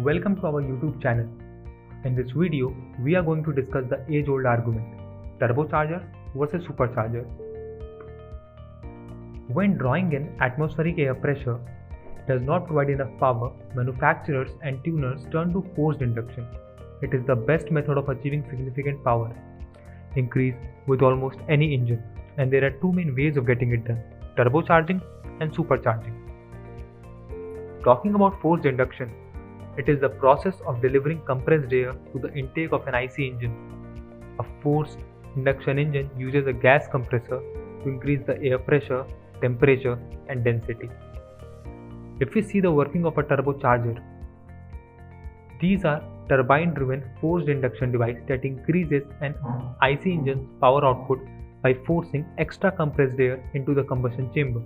Welcome to our YouTube channel. In this video, we are going to discuss the age-old argument, turbochargers versus superchargers. When drawing in atmospheric air pressure does not provide enough power, manufacturers and tuners turn to forced induction. It is the best method of achieving significant power increase with almost any engine, and there are two main ways of getting it done, turbocharging and supercharging. Talking about forced induction, it is the process of delivering compressed air to the intake of an IC engine. A forced induction engine uses a gas compressor to increase the air pressure, temperature, and density. If we see the working of a turbocharger, these are turbine-driven forced induction device that increases an IC engine's power output by forcing extra compressed air into the combustion chamber.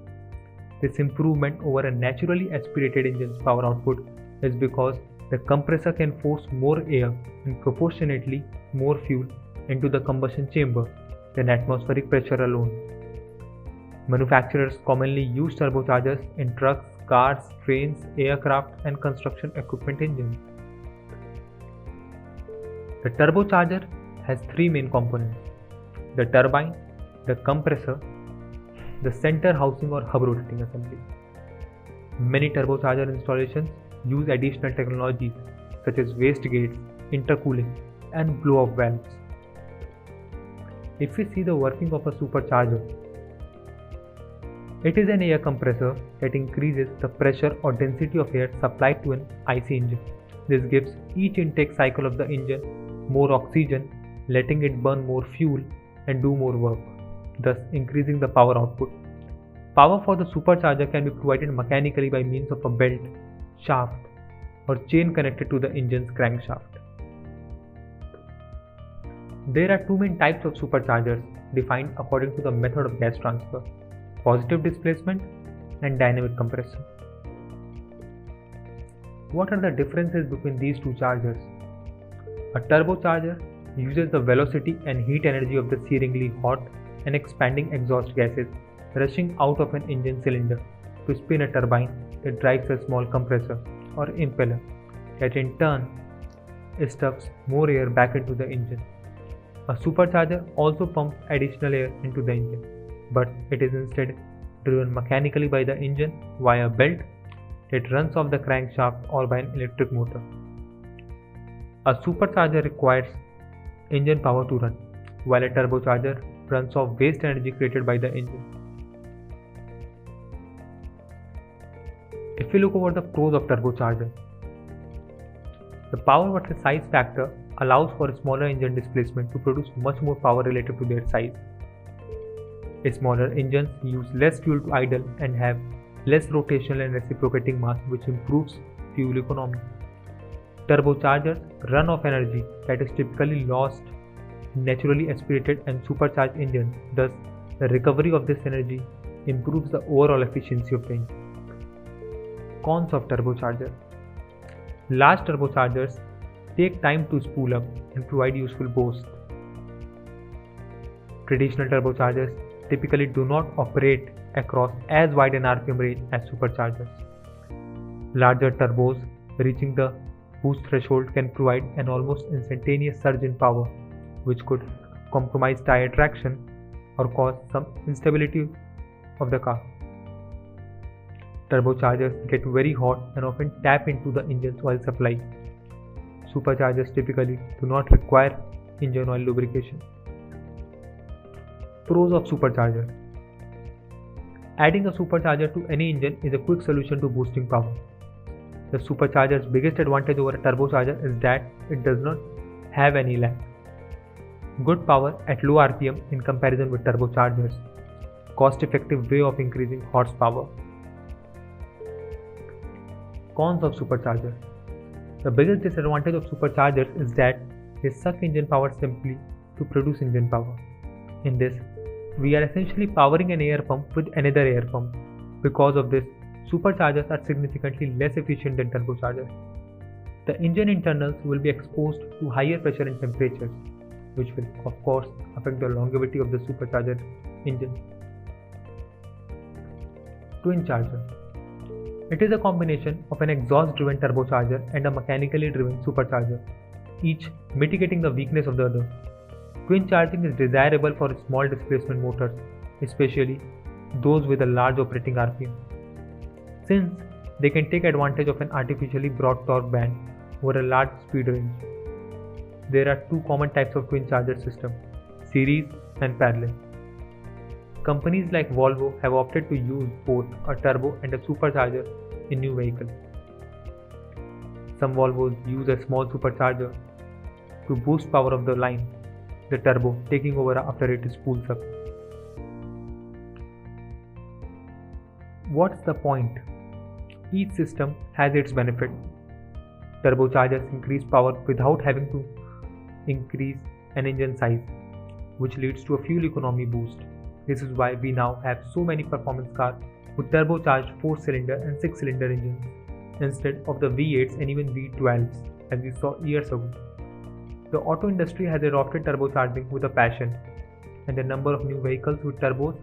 This improvement over a naturally aspirated engine's power output is because the compressor can force more air and proportionately more fuel into the combustion chamber than atmospheric pressure alone. Manufacturers commonly use turbochargers in trucks, cars, trains, aircraft, and construction equipment engines. The turbocharger has three main components: the turbine, the compressor, the center housing or hub rotating assembly. Many turbocharger installations use additional technologies such as waste gates, intercooling, and blow-off valves. If we see the working of a supercharger, it is an air compressor that increases the pressure or density of air supplied to an IC engine. This gives each intake cycle of the engine more oxygen, letting it burn more fuel and do more work, thus increasing the power output. Power for the supercharger can be provided mechanically by means of a belt, shaft, or chain connected to the engine's crankshaft. There are two main types of superchargers defined according to the method of gas transfer: positive displacement and dynamic compression. What are the differences between these two chargers? A turbocharger uses the velocity and heat energy of the searingly hot and expanding exhaust gases rushing out of an engine cylinder to spin a turbine that drives a small compressor or impeller that in turn stuffs more air back into the engine. A supercharger also pumps additional air into the engine, but it is instead driven mechanically by the engine via a belt that runs off the crankshaft or by an electric motor. A supercharger requires engine power to run, while a turbocharger runs off waste energy created by the engine. If we look over the pros of turbocharger, the power versus size factor allows for a smaller engine displacement to produce much more power relative to their size. Smaller engines use less fuel to idle and have less rotational and reciprocating mass, which improves fuel economy. Turbochargers run off energy that is typically lost in naturally aspirated and supercharged engines, thus the recovery of this energy improves the overall efficiency of the engine. Cons of turbocharger: large turbochargers take time to spool up and provide useful boost. Traditional turbochargers typically do not operate across as wide an RPM range as superchargers. Larger turbos reaching the boost threshold can provide an almost instantaneous surge in power, which could compromise tire traction or cause some instability of the car. Turbochargers get very hot and often tap into the engine's oil supply. Superchargers typically do not require engine oil lubrication. Pros of supercharger: adding a supercharger to any engine is a quick solution to boosting power. The supercharger's biggest advantage over a turbocharger is that it does not have any lag. Good power at low RPM in comparison with turbochargers. Cost-effective way of increasing horsepower. Cons of supercharger: the biggest disadvantage of superchargers is that they suck engine power simply to produce engine power. In this, we are essentially powering an air pump with another air pump. Because of this, superchargers are significantly less efficient than turbochargers. The engine internals will be exposed to higher pressure and temperatures, which will of course affect the longevity of the supercharger engine. Twin charger: It is a combination of an exhaust-driven turbocharger and a mechanically driven supercharger, each mitigating the weakness of the other. Twin charging is desirable for small displacement motors, especially those with a large operating RPM, since they can take advantage of an artificially broad torque band over a large speed range. There are two common types of twin charger system: series and parallel. Companies like Volvo have opted to use both a turbo and a supercharger in new vehicles. Some Volvos use a small supercharger to boost power of the line, the turbo taking over after it spools up. What's the point? Each system has its benefit. Turbochargers increase power without having to increase an engine size, which leads to a fuel economy boost. This is why we now have so many performance cars with turbocharged 4-cylinder and 6-cylinder engines instead of the V8s and even V12s as we saw years ago. The auto industry has adopted turbocharging with a passion, and the number of new vehicles with turbos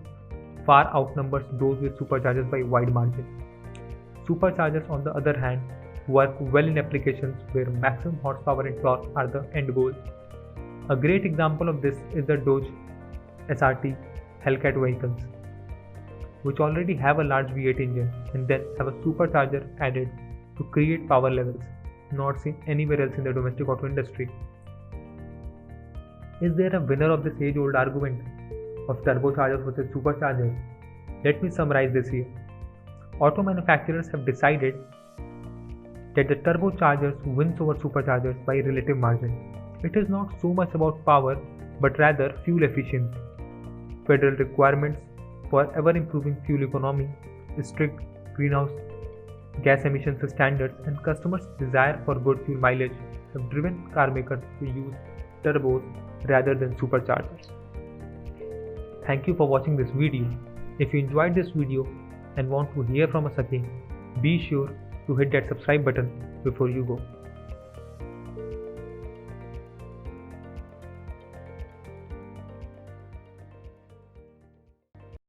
far outnumbers those with superchargers by a wide margin. Superchargers, on the other hand, work well in applications where maximum horsepower and torque are the end goal. A great example of this is the Dodge SRT Hellcat vehicles, which already have a large V8 engine and then have a supercharger added to create power levels not seen anywhere else in the domestic auto industry. Is there a winner of this age-old argument of turbochargers versus superchargers? Let me summarize this here. Auto manufacturers have decided that the turbochargers wins over superchargers by a relative margin. It is not so much about power, but rather fuel efficiency. Federal requirements for ever-improving fuel economy, strict greenhouse gas emissions standards, and customers' desire for good fuel mileage have driven car makers to use turbos rather than superchargers. Thank you for watching this video. If you enjoyed this video and want to hear from us again, be sure to hit that subscribe button before you go.